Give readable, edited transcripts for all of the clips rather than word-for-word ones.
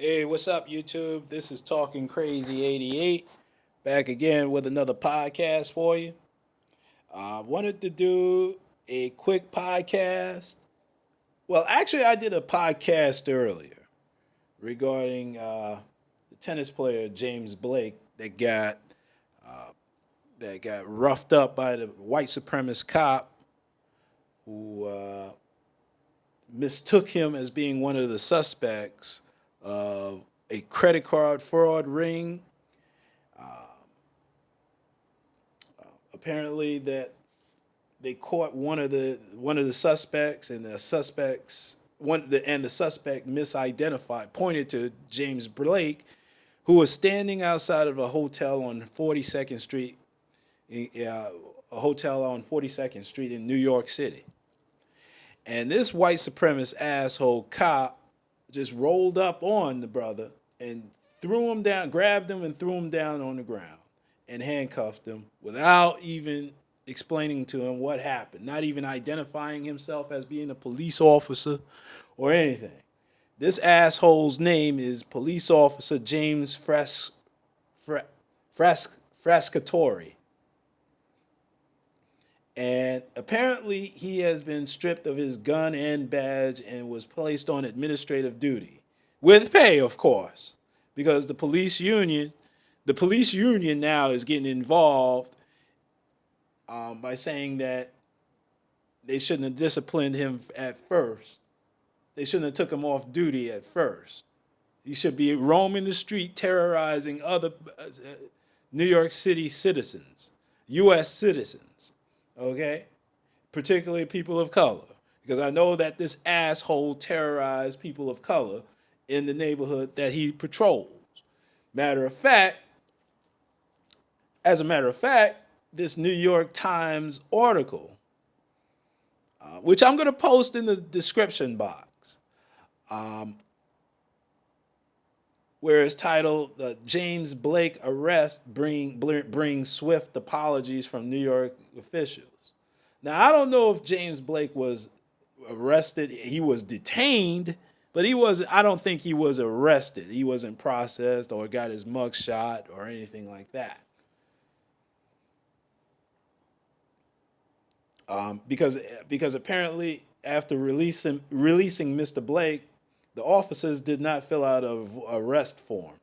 Hey, what's up, YouTube? This is Talking Crazy 88, back again with another podcast for you. I wanted to do a quick podcast. Well, actually, I did a podcast earlier regarding the tennis player James Blake that got roughed up by the white supremacist cop who mistook him as being one of the suspects of a credit card fraud ring. Apparently, that they caught one of the suspects, and the suspect misidentified, pointed to James Blake, who was standing outside of a hotel on 42nd Street, a hotel on 42nd Street in New York City. And this white supremacist asshole cop just rolled up on the brother and threw him down, grabbed him and threw him down on the ground and handcuffed him without even explaining to him what happened, not even identifying himself as being a police officer or anything. This asshole's name is Police Officer James Frascatore. And apparently, he has been stripped of his gun and badge and was placed on administrative duty with pay, of course, because the police union now is getting involved by saying that they shouldn't have disciplined him at first. They shouldn't have took him off duty at first. He should be roaming the street terrorizing other New York City citizens, U.S. citizens, okay? Particularly people of color. Because I know that this asshole terrorized people of color in the neighborhood that he patrols. As a matter of fact, this New York Times article, which I'm going to post in the description box, where it's titled James Blake Arrest brings Swift Apologies from New York Officials. Now, I don't know if James Blake was arrested. He was detained, but I don't think he was arrested. He wasn't processed or got his mug shot or anything like that. Because apparently after releasing Mr. Blake, the officers did not fill out an arrest form.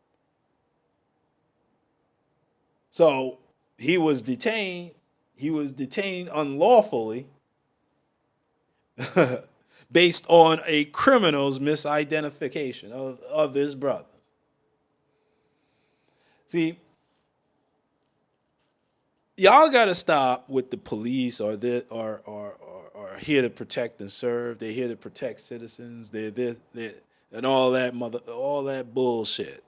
So he was detained. He was detained unlawfully based on a criminal's misidentification of his brother. See, y'all got to stop with the police or here to protect and serve. They're here to protect citizens. They're and all that bullshit.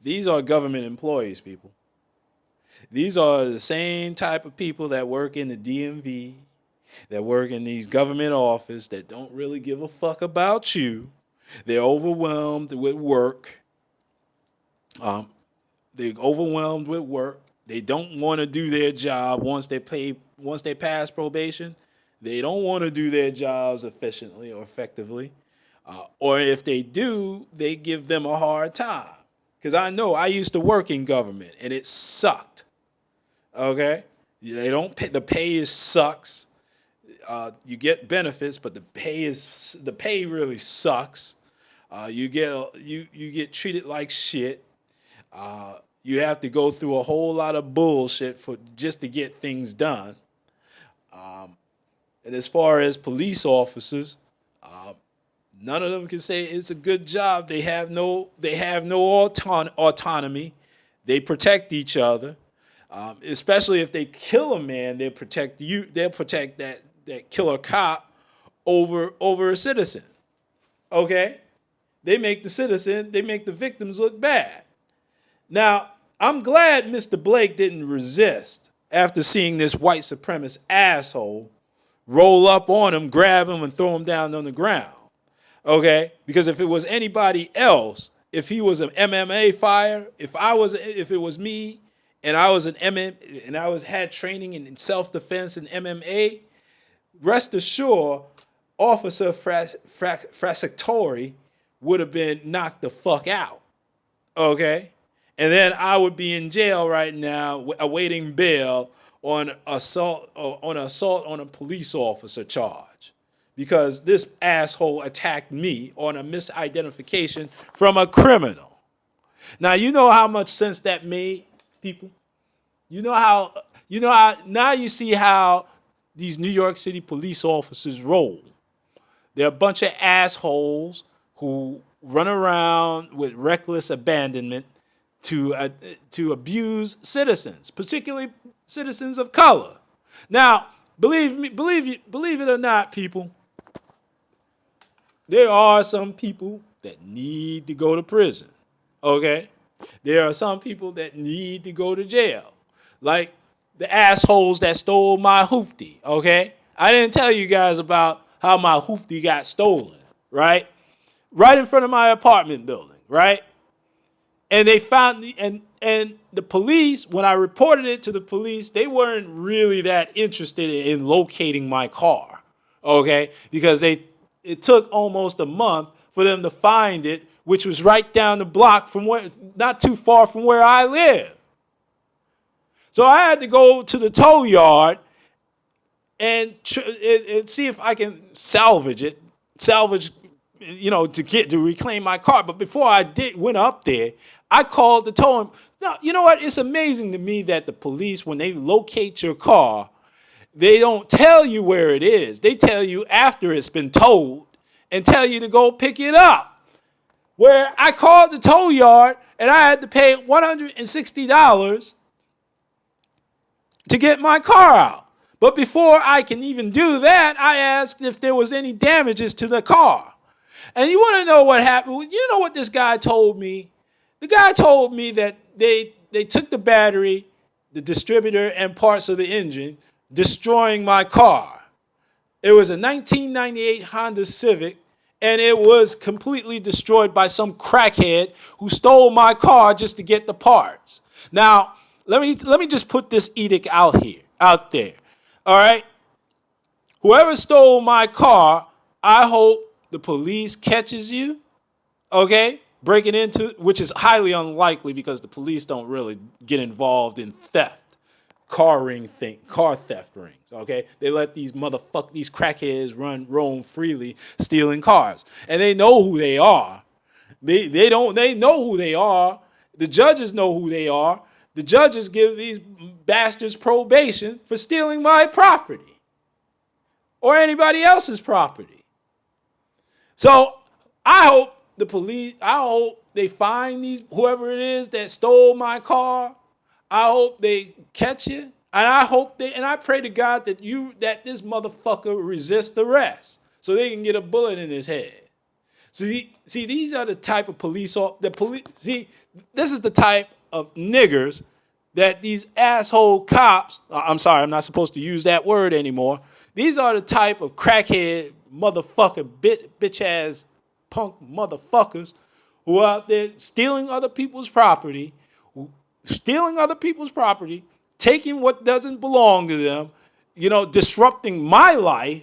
These are government employees, people. These are the same type of people that work in the DMV, that work in these government offices that don't really give a fuck about you. They're overwhelmed with work. Um, they're overwhelmed with work. They don't want to do their job once they pass probation. They don't want to do their jobs efficiently or effectively. Or if they do, they give them a hard time. Because I know I used to work in government and it sucked. Okay? They don't pay, the pay sucks. You get benefits, but the pay really sucks. You get treated like shit. You have to go through a whole lot of bullshit just to get things done. And as far as police officers, none of them can say it's a good job. They have no autonomy. They protect each other. Especially if they kill a man, they'll protect you. They'll protect that killer cop over a citizen. Okay, they make the victims look bad. Now, I'm glad Mr. Blake didn't resist after seeing this white supremacist asshole roll up on him, grab him, and throw him down on the ground. Okay? Because if it was anybody else, if he was an MMA fighter, if it was me and I was had training in self-defense and MMA, rest assured, Officer Frascatore would have been knocked the fuck out. Okay? And then I would be in jail right now awaiting bail on assault on a police officer charge because this asshole attacked me on a misidentification from a criminal. Now you know how much sense that made, people. You know how now you see how these New York City police officers roll. They're a bunch of assholes who run around with reckless abandonment to abuse citizens, particularly citizens of color. Now, believe it or not, people, there are some people that need to go to prison. Okay? There are some people that need to go to jail. Like the assholes that stole my hoopty. Okay? I didn't tell you guys about how my hoopty got stolen, right? Right in front of my apartment building, right? And they found me, and the police, when I reported it to the police, they weren't really that interested in locating my car, okay? Because it took almost a month for them to find it, which was right down the block from where, not too far from where I live. So I had to go to the tow yard and see if I can salvage, to reclaim my car. But before I went up there, I called the towing. Now, you know what? It's amazing to me that the police, when they locate your car, they don't tell you where it is. They tell you after it's been towed and tell you to go pick it up. Where I called the tow yard and I had to pay $160 to get my car out. But before I can even do that, I asked if there was any damages to the car. And you want to know what happened? You know what this guy told me? The guy told me that they took the battery, the distributor, and parts of the engine, destroying my car. It was a 1998 Honda Civic, and it was completely destroyed by some crackhead who stole my car just to get the parts. Now, let me just put this edict out there. All right? Whoever stole my car, I hope the police catches you, okay? Breaking into, which is highly unlikely because the police don't really get involved in theft, car theft rings, okay? They let these crackheads roam freely, stealing cars. And they know who they are. They know who they are. The judges know who they are. The judges give these bastards probation for stealing my property or anybody else's property. So I hope they find whoever it is that stole my car. I hope they catch you. And I pray to God that this motherfucker resists arrest so they can get a bullet in his head. See, these are the type of this is the type of niggers that these asshole cops, I'm sorry, I'm not supposed to use that word anymore. These are the type of crackhead motherfucker, bitch ass punk motherfuckers who are out there stealing other people's property, taking what doesn't belong to them, disrupting my life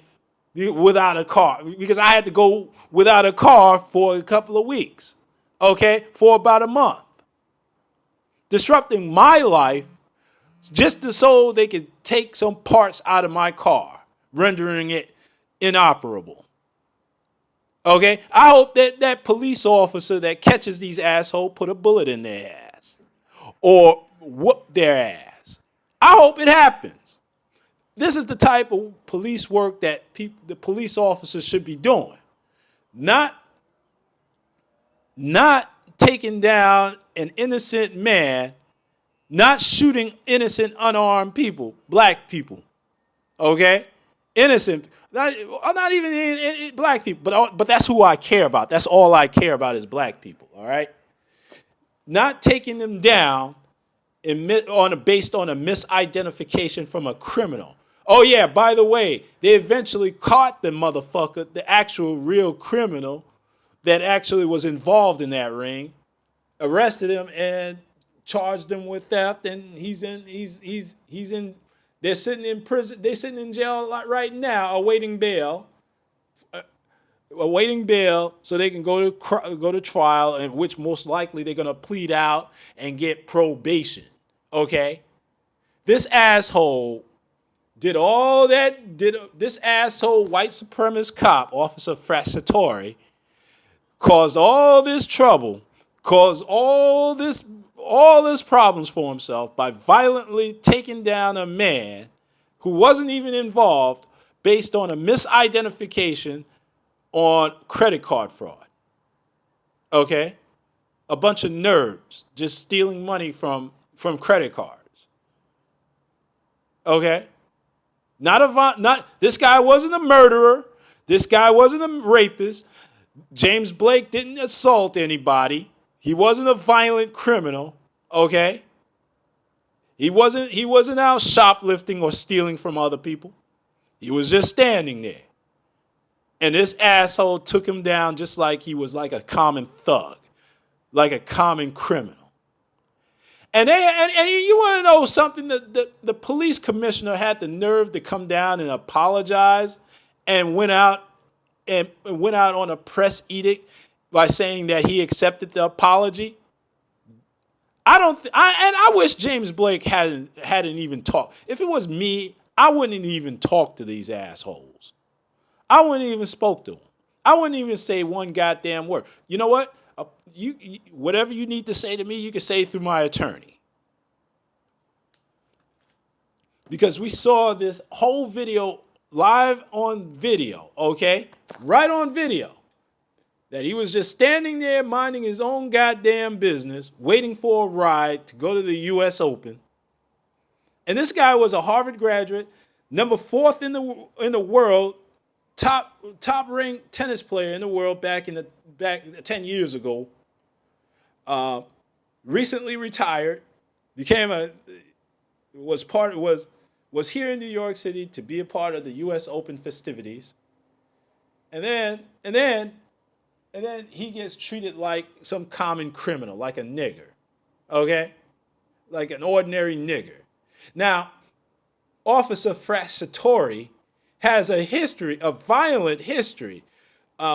without a car, because I had to go without a car for a couple of weeks, okay, for about a month. Disrupting my life just so they could take some parts out of my car, rendering it inoperable. Okay? I hope that police officer that catches these assholes put a bullet in their ass or whoop their ass. I hope it happens. This is the type of police work that the police officers should be doing. Not taking down an innocent man, not shooting innocent unarmed people, black people. Okay? Innocent. Not even black people, but that's who I care about. That's all I care about is black people, all right? Not taking them down based on a misidentification from a criminal. Oh, yeah, by the way, they eventually caught the motherfucker, the actual real criminal that actually was involved in that ring, arrested him and charged him with theft, and they're sitting in prison, they're sitting in jail right now awaiting bail awaiting bail so they can go to trial, in which most likely they're gonna plead out and get probation. Okay, this asshole did all that. Did this asshole white supremacist cop, Officer Frascatore, caused all this trouble, caused all this problems for himself by violently taking down a man who wasn't even involved based on a misidentification on credit card fraud. Okay? A bunch of nerds just stealing money from credit cards. Okay? Not this guy wasn't a murderer. This guy wasn't a rapist. James Blake didn't assault anybody. He wasn't a violent criminal. Okay? He wasn't out shoplifting or stealing from other people. He was just standing there. And this asshole took him down just like he was like a common thug, like a common criminal. And you want to know something? The police commissioner had the nerve to come down and apologize, and went out on a press edict by saying that he accepted the apology. I wish James Blake hadn't even talked. If it was me, I wouldn't even talk to these assholes. I wouldn't even spoke to them. I wouldn't even say one goddamn word. You know what? You whatever you need to say to me, you can say through my attorney. Because we saw this whole video live on video, okay? Right on video. That he was just standing there minding his own goddamn business, waiting for a ride to go to the U.S. Open. And this guy was a Harvard graduate, number 4th in the world, top ranked tennis player in the world back 10 years ago. Recently retired, was here in New York City to be a part of the U.S. Open festivities, and then he gets treated like some common criminal, like a nigger, okay, like an ordinary nigger. Now, Officer Frascatore has a violent history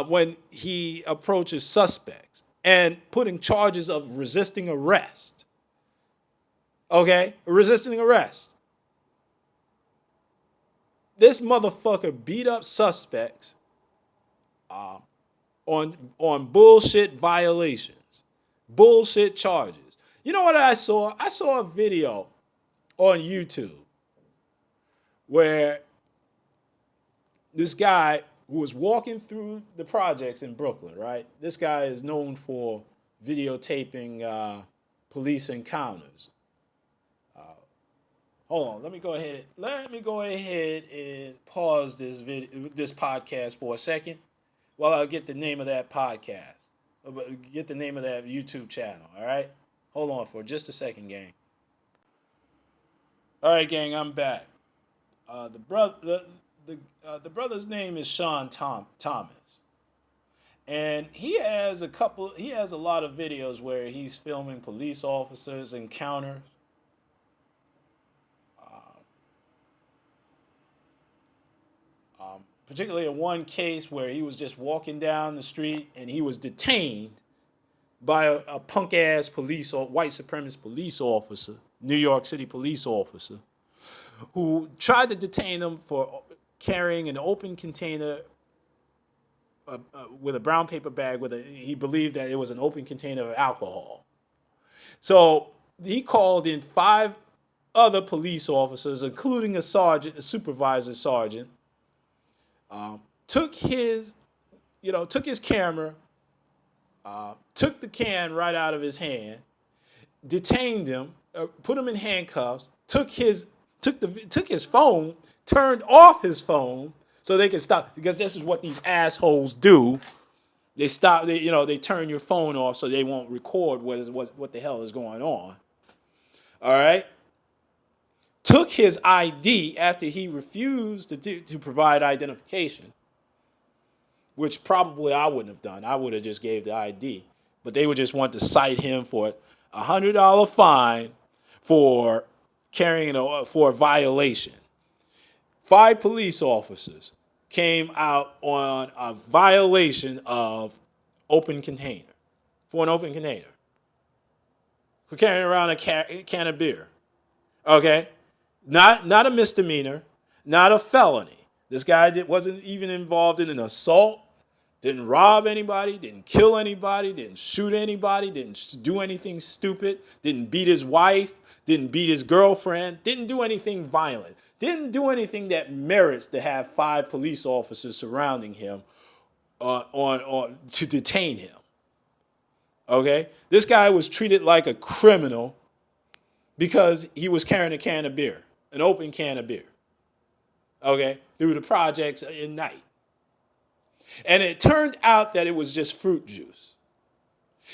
when he approaches suspects and putting charges of resisting arrest. Okay? Resisting arrest. This motherfucker beat up suspects on bullshit violations, bullshit charges. You know what I saw? I saw a video on YouTube where this guy who was walking through the projects in Brooklyn, right? This guy is known for videotaping police encounters. Hold on, let me go ahead and pause this podcast for a second while I get the name of that podcast. Get the name of that YouTube channel, all right? Hold on for just a second, gang. All right, gang, I'm back. The brother's name is Sean Thomas. And he has a lot of videos where he's filming police officers encounters. Particularly in one case where he was just walking down the street and he was detained by a punk ass white supremacist police officer, New York City police officer, who tried to detain him for carrying an open container with a brown paper bag he believed that it was an open container of alcohol. So he called in 5 other police officers, including a supervisor sergeant. Took his camera, took the can right out of his hand, detained him, put him in handcuffs, took his phone, turned off his phone so they could stop, because this is what these assholes do. They turn your phone off so they won't record what the hell is going on. All right. Took his ID after he refused to provide identification, which probably I wouldn't have done. I would have just gave the ID, but they would just want to cite him for a $100 fine for carrying for a violation. 5 police officers came out on a violation of open container, for an open container, for carrying around a can of beer. Okay? Not a misdemeanor, not a felony. This guy wasn't even involved in an assault, didn't rob anybody, didn't kill anybody, didn't shoot anybody, didn't do anything stupid, didn't beat his wife, didn't beat his girlfriend, didn't do anything violent, didn't do anything that merits to have 5 police officers surrounding him to detain him. Okay? This guy was treated like a criminal because he was carrying a can of beer, an open can of beer. Okay? Through the projects at night. And it turned out that it was just fruit juice.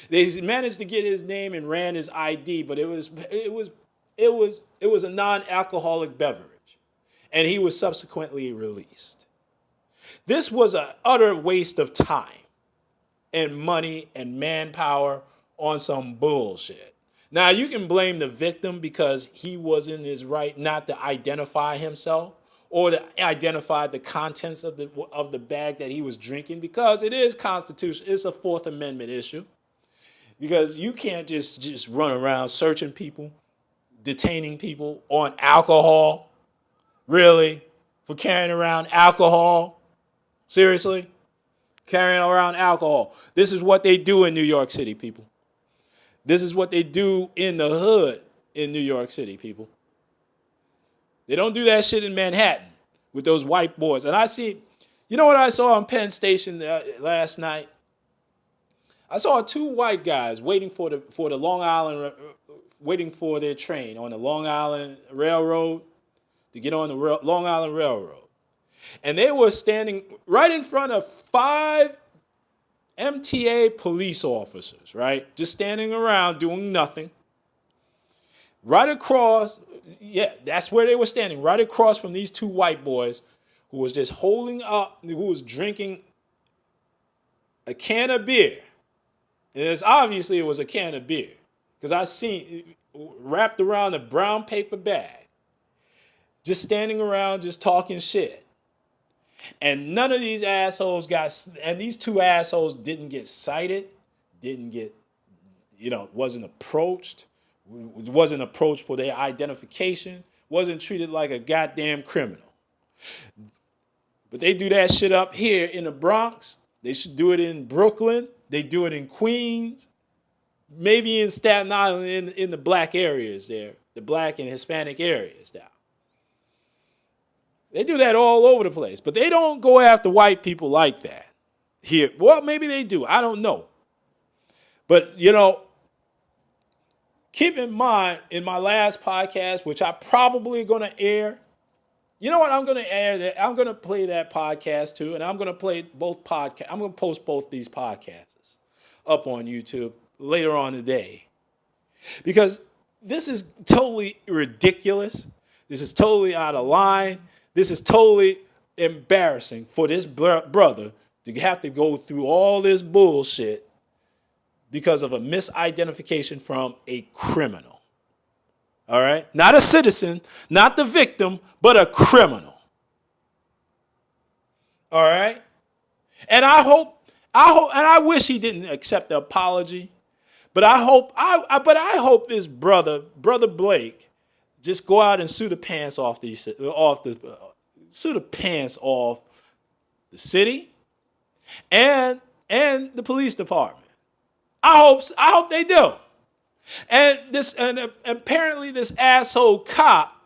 They managed to get his name and ran his ID, but it was a non-alcoholic beverage. And he was subsequently released. This was an utter waste of time and money and manpower on some bullshit. Now, you can blame the victim because he was in his right not to identify himself or to identify the contents of the bag that he was drinking, because it is constitutional. It's a Fourth Amendment issue. Because you can't just run around searching people, detaining people on alcohol. Really? For carrying around alcohol? Seriously? Carrying around alcohol. This is what they do in New York City, people. This is what they do in the hood in New York City, people. They don't do that shit in Manhattan with those white boys. And you know what I saw on Penn Station last night? I saw 2 white guys waiting for the Long Island, waiting for their train on the Long Island Railroad to get on the Long Island Railroad. And they were standing right in front of 5 MTA police officers, right? Just standing around doing nothing. Right across, that's where they were standing, right across from these 2 white boys who was just holding up, who was drinking a can of beer. And it was a can of beer, because I seen it wrapped around a brown paper bag, just standing around, just talking shit. And none of these assholes and these 2 assholes didn't get cited, wasn't approached for their identification, wasn't treated like a goddamn criminal. But they do that shit up here in the Bronx. They should do it in Brooklyn. They do it in Queens, maybe in Staten Island, in the black areas there, the black and Hispanic areas now. They do that all over the place, but they don't go after white people like that here. Well, maybe they do. I don't know. But, keep in mind, in my last podcast, which I probably going to air, you know what? I'm going to air that. I'm going to play that podcast too, and I'm going to play both podcasts. I'm going to post both these podcasts up on YouTube later on today, because this is totally ridiculous. This is totally out of line. This is totally embarrassing for this brother to have to go through all this bullshit because of a misidentification from a criminal. All right? Not a citizen, not the victim, but a criminal. All right? And I hope, and I wish he didn't accept the apology, but I hope this brother Blake, just go out and sue the pants off the city and the police department. I hope they do. And apparently this asshole cop,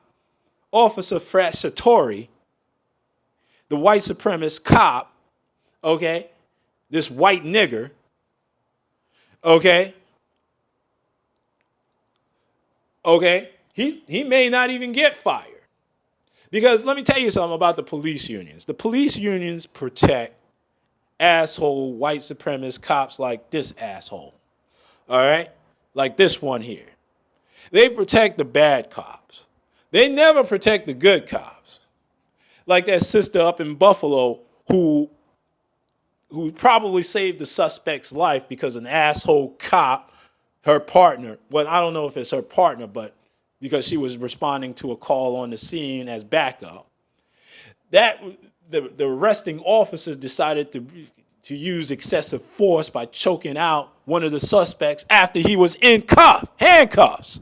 Officer Frascatore, the white supremacist cop, okay, this white nigger, okay, he may not even get fired. Because let me tell you something about the police unions. The police unions protect asshole white supremacist cops like this asshole. All right? Like this one here. They protect the bad cops. They never protect the good cops. Like that sister up in Buffalo who probably saved the suspect's life because an asshole cop, her partner, well, I don't know if it's her partner, but because she was responding to a call on the scene as backup. That the arresting officers decided to use excessive force by choking out one of the suspects after he was in handcuffs.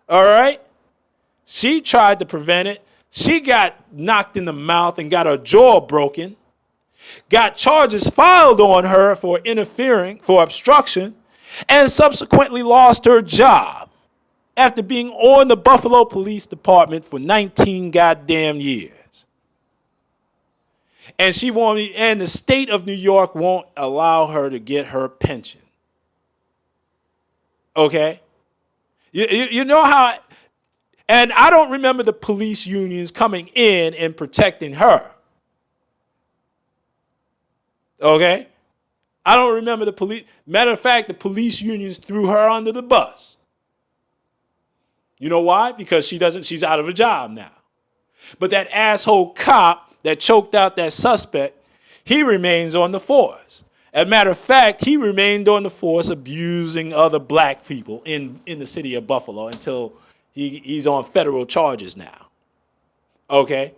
All right? She tried to prevent it. She got knocked in the mouth and got her jaw broken. Got charges filed on her for interfering, for obstruction, and subsequently lost her job after being on the Buffalo Police Department for 19 goddamn years. And and the state of New York won't allow her to get her pension. Okay? You know how, and I don't remember the police unions coming in and protecting her. Okay? I don't remember the police. Matter of fact, the police unions threw her under the bus. You know why? Because she's out of a job now. But that asshole cop that choked out that suspect, he remains on the force. As a matter of fact, he remained on the force abusing other black people in the city of Buffalo until he's on federal charges now. Okay?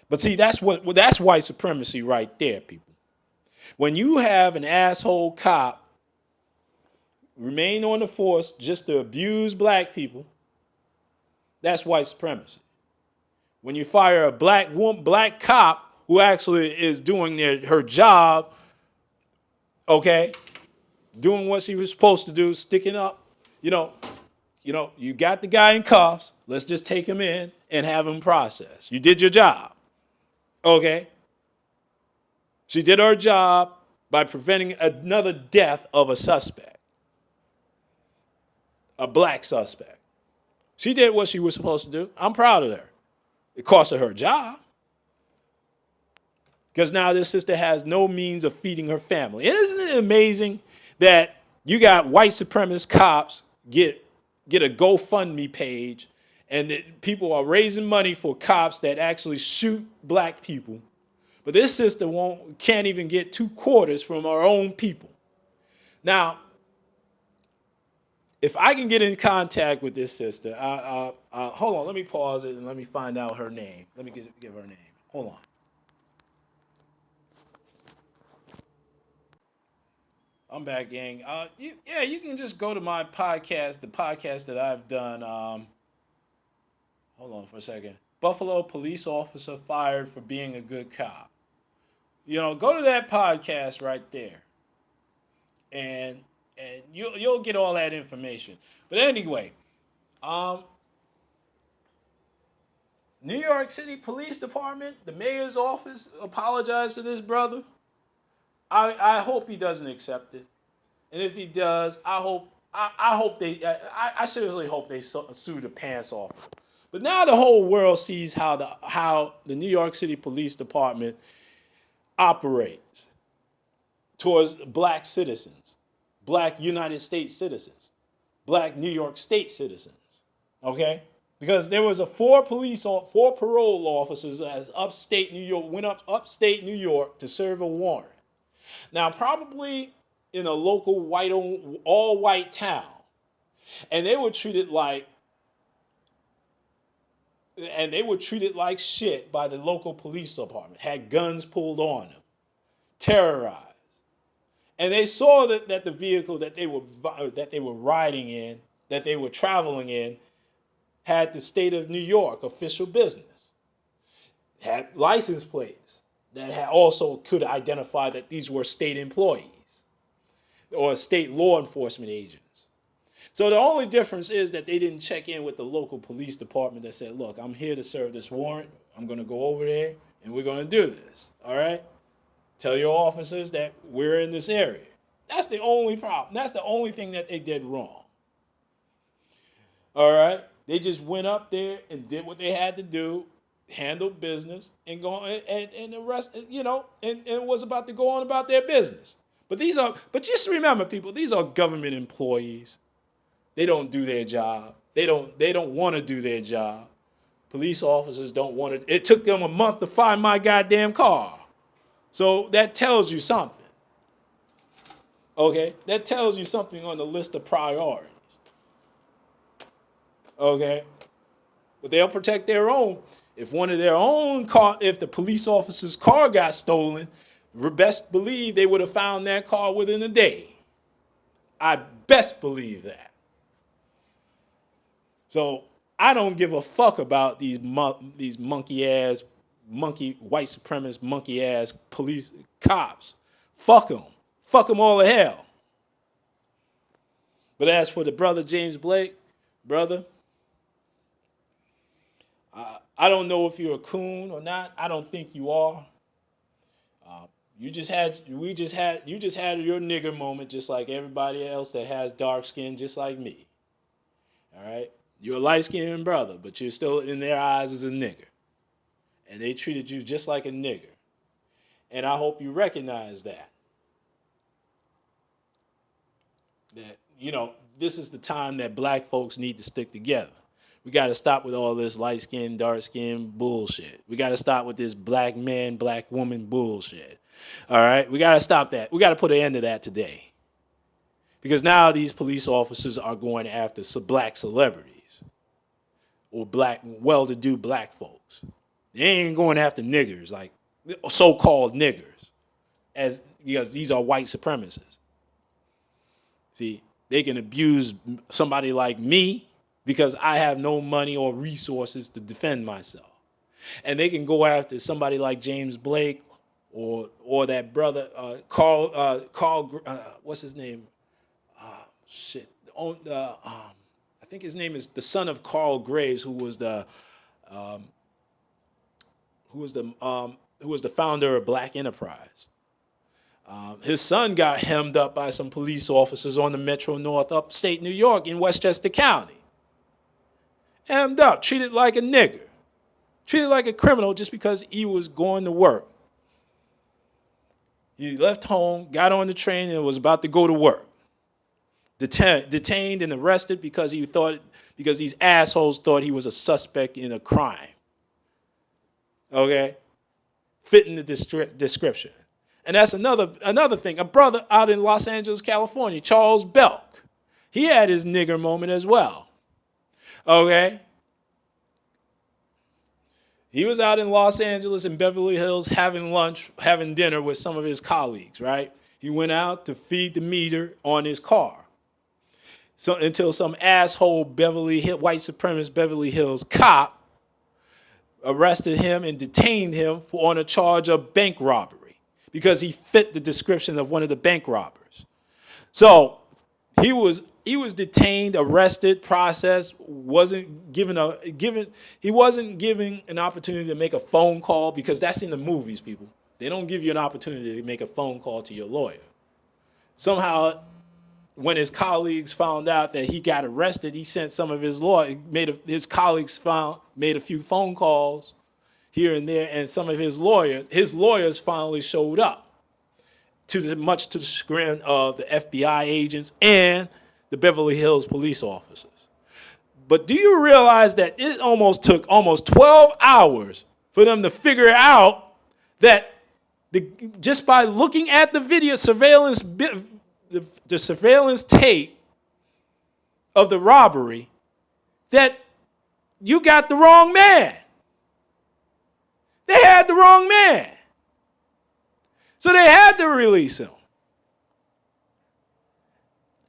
But see, that's white supremacy right there, people. When you have an asshole cop remain on the force just to abuse black people, that's white supremacy. When you fire a black cop who actually is doing her job, okay, doing what she was supposed to do, sticking up, you got the guy in cuffs. Let's just take him in and have him processed. You did your job. Okay. She did her job by preventing another death of a suspect, a black suspect. She did what she was supposed to do. I'm proud of her. It cost her job. Because now this sister has no means of feeding her family. And isn't it amazing that you got white supremacist cops get a GoFundMe page and people are raising money for cops that actually shoot black people. But this sister can't even get 2 quarters from our own people. Now, if I can get in contact with this sister, hold on, let me pause it and let me find out her name. Let me give her name. Hold on. I'm back, gang. You can just go to my podcast, the podcast that I've done. Hold on for a second. Buffalo police officer fired for being a good cop. Go to that podcast right there, and you'll get all that information. But anyway, New York City Police Department, the mayor's office apologized to this brother. I hope he doesn't accept it, and if he does, I seriously hope they sue the pants off him. But now the whole world sees how the New York City Police Department operates towards black citizens, black United States citizens, black New York State citizens. Okay? Because there was 4 parole officers as upstate New York went up upstate New York to serve a warrant. Now, probably in a local all white town, and they were treated like shit by the local police department. Had guns pulled on them, terrorized, and they saw that the vehicle that they were riding in, that they were traveling in, had the state of New York official business, had license plates that also could identify that these were state employees or state law enforcement agents. So the only difference is that they didn't check in with the local police department that said, look, I'm here to serve this warrant. I'm going to go over there and we're going to do this. All right? Tell your officers that we're in this area. That's the only problem. That's the only thing that they did wrong. All right? They just went up there and did what they had to do, handled business, and the rest, and was about to go on about their business. But just remember, people, these are government employees. They don't do their job. They don't want to do their job. Police officers don't want to. It took them a month to find my goddamn car. So that tells you something. Okay? That tells you something on the list of priorities. Okay? But they'll protect their own. If one of their own car, if the police officer's car got stolen, best believe they would have found that car within a day. I best believe that. So I don't give a fuck about these monkey white supremacist monkey ass police cops. Fuck them. Fuck them all to hell. But as for the brother James Blake, brother, I don't know if you're a coon or not. I don't think you are. You just had your nigger moment, just like everybody else that has dark skin, just like me. All right, you're a light skinned brother, but you're still in their eyes as a nigger, and they treated you just like a nigger. And I hope you recognize that. That this is the time that black folks need to stick together. We got to stop with all this light skin, dark skin bullshit. We got to stop with this black man, black woman bullshit. All right? We got to stop that. We got to put an end to that today. Because now these police officers are going after black celebrities or well-to-do black folks. They ain't going after niggers, like so-called niggers, because these are white supremacists. See, they can abuse somebody like me because I have no money or resources to defend myself. And they can go after somebody like James Blake or that brother, Carl, what's his name? I think his name is the son of Carl Graves, who was the founder of Black Enterprise. His son got hemmed up by some police officers on the Metro North upstate New York in Westchester County. Hemmed up, treated like a nigger, treated like a criminal just because he was going to work. He left home, got on the train, and was about to go to work. Detained and arrested because these assholes thought he was a suspect in a crime. Okay? Fitting the description. And that's another thing. A brother out in Los Angeles, California, Charles Belk, he had his nigger moment as well. Okay? He was out in Los Angeles and Beverly Hills having dinner with some of his colleagues, right? He went out to feed the meter on his car. So until some asshole white supremacist Beverly Hills cop arrested him and detained him on a charge of bank robbery because he fit the description of one of the bank robbers. So he was detained, arrested, processed, he wasn't given an opportunity to make a phone call, because that's in the movies, people. They don't give you an opportunity to make a phone call to your lawyer. Somehow, when his colleagues found out that he got arrested, he sent some of his his colleagues made a few phone calls here and there, and some of his lawyers finally showed up, much to the chagrin of the FBI agents and the Beverly Hills police officers. But do you realize that it took almost 12 hours for them to figure out that just by looking at the video surveillance, the surveillance tape of the robbery, that you got the wrong man. They had the wrong man. So they had to release him.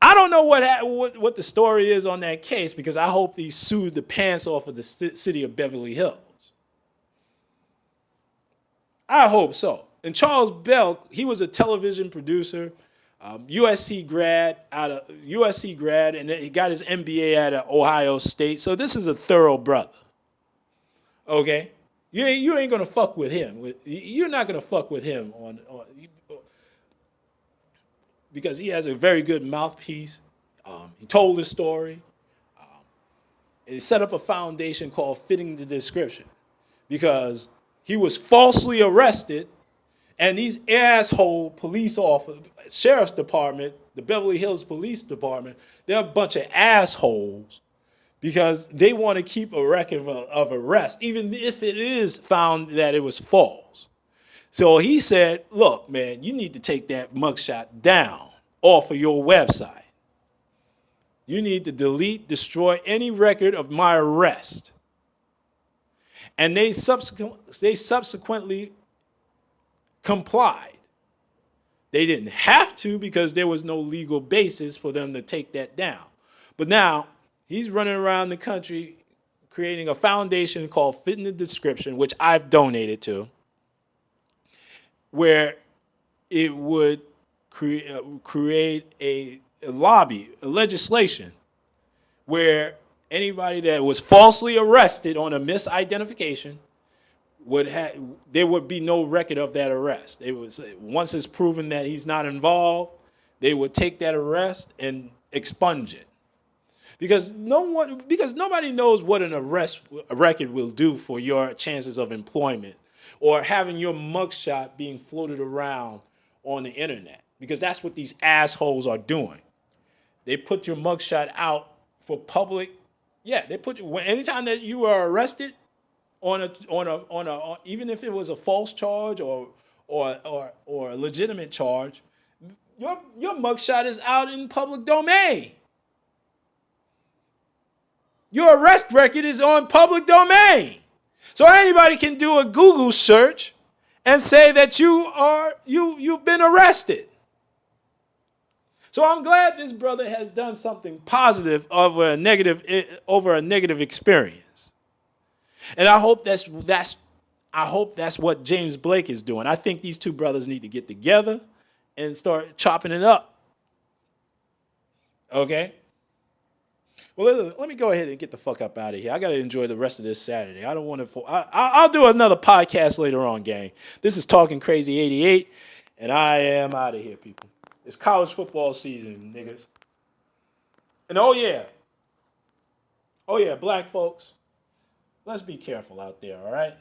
I don't know what the story is on that case, because I hope he sued the pants off of the city of Beverly Hills. I hope so. And Charles Belk, he was a television producer, USC grad, and he got his MBA out of Ohio State. So this is a thorough brother. Okay? You ain't gonna fuck with him. You're not gonna fuck with him because he has a very good mouthpiece. He told his story. He set up a foundation called Fitting the Description, because he was falsely arrested, and these asshole police officers, sheriff's department, the Beverly Hills Police Department, they're a bunch of assholes, because they want to keep a record of arrest, even if it is found that it was false. So he said, look, man, you need to take that mugshot down off of your website. You need to delete, destroy any record of my arrest. And they subsequently complied. They didn't have to because there was no legal basis for them to take that down. But now he's running around the country creating a foundation called Fit in the Description, which I've donated to, where it would create a lobby, a legislation, where anybody that was falsely arrested on a misidentification there would be no record of that arrest. It was once it's proven that he's not involved, they would take that arrest and expunge it. Because nobody knows what an arrest record will do for your chances of employment or having your mugshot being floated around on the internet. Because that's what these assholes are doing. They put your mugshot out for public. Yeah, anytime that you are arrested on a even if it was a false charge or a legitimate charge, your mugshot is out in public domain. Your arrest record is on public domain. So anybody can do a Google search and say that you've been arrested. So I'm glad this brother has done something positive over a negative experience. And I hope that's what James Blake is doing. I think these two brothers need to get together and start chopping it up. Okay? Well, let me go ahead and get the fuck up out of here. I got to enjoy the rest of this Saturday. I don't want to... I'll do another podcast later on, gang. This is Talking Crazy 88, and I am out of here, people. It's college football season, niggas. And oh yeah, black folks, let's be careful out there, all right?